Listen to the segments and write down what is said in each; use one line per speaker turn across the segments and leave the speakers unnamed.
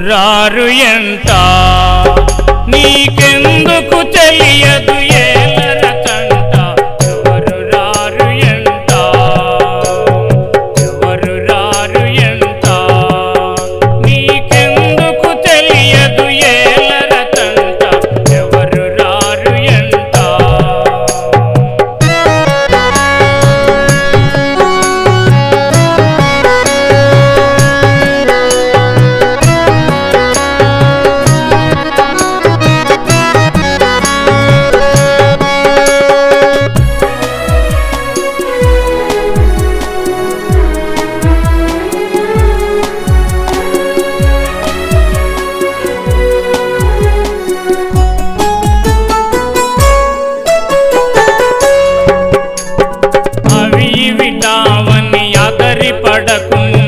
రారు ఎంట నీకెందుకు తెలియదు ఏలర కంట ఎవరు రారు ఎంట ఎవరు రారు ఎంట నీకెందుకు తెలియదు ఏలర కంట ఎవరు రారు ఎంట విటావని అదరి పడకుము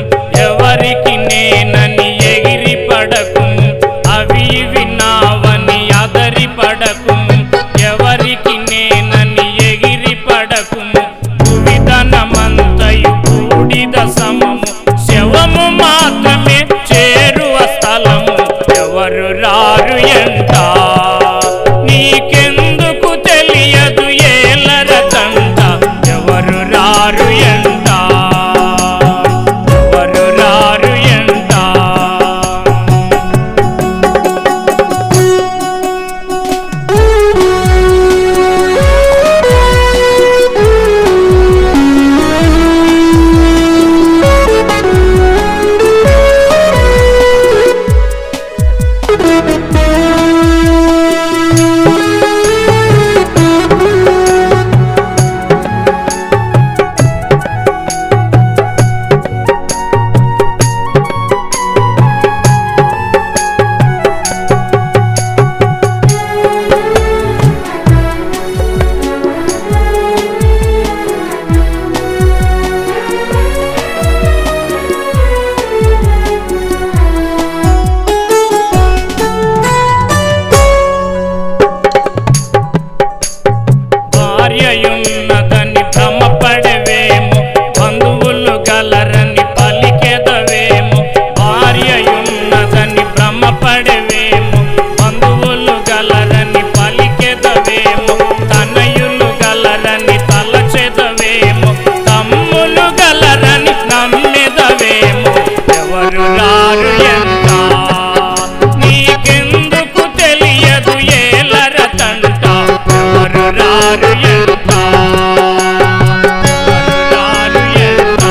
ఎవరికి నేనని ఎగిరి పడకుము అవి వినావని అదరి పడకుము ఎవరికి నేనని ఎగిరి పడకుము భువిధనమంతయు బూడిద సమము శవము మాత్రమే చేరువ స్థలము ఎవరు రారు ఎంట నీకెందుకు తెలియదు ఏలర కంట ఎవరు రారు ఎంట ఎవరు రారు ఎంట భార్యయున్నదని భ్రమపడవేమో బంధువులు గలరని పలికెదవేమో భార్యయున్నదని భ్రమపడవేమో బంధువులు గలరని పలికెదవేమో తనయులు గలరని తలచెదవేమో తమ్ములు గలరని నమ్మెదవేమో ఎవరు రారు ఎంట నీకెందుకు తెలియదు ఏలర తంట ఎవరు రారు ఎంట ఎవరు రారు ఎంట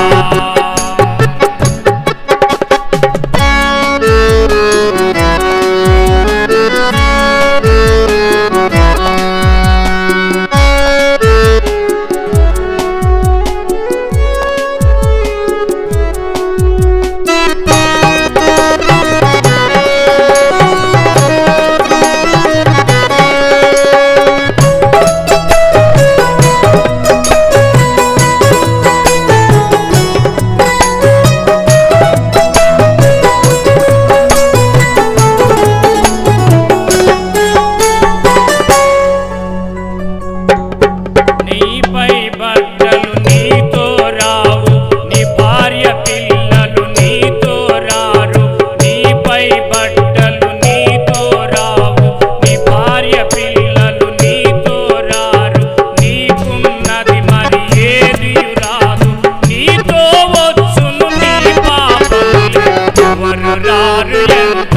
నీపై బట్టలు నీతో రావు నీ భార్య పిల్లలు నీతో రారు నీపై బట్టలు నీతో రావు నీ భార్య పిల్లలు నీతో రారు నీకున్నది మరి ఏది రాదు నీతో వచ్చును నీ పాపములు ఎవరు రారు ఎంట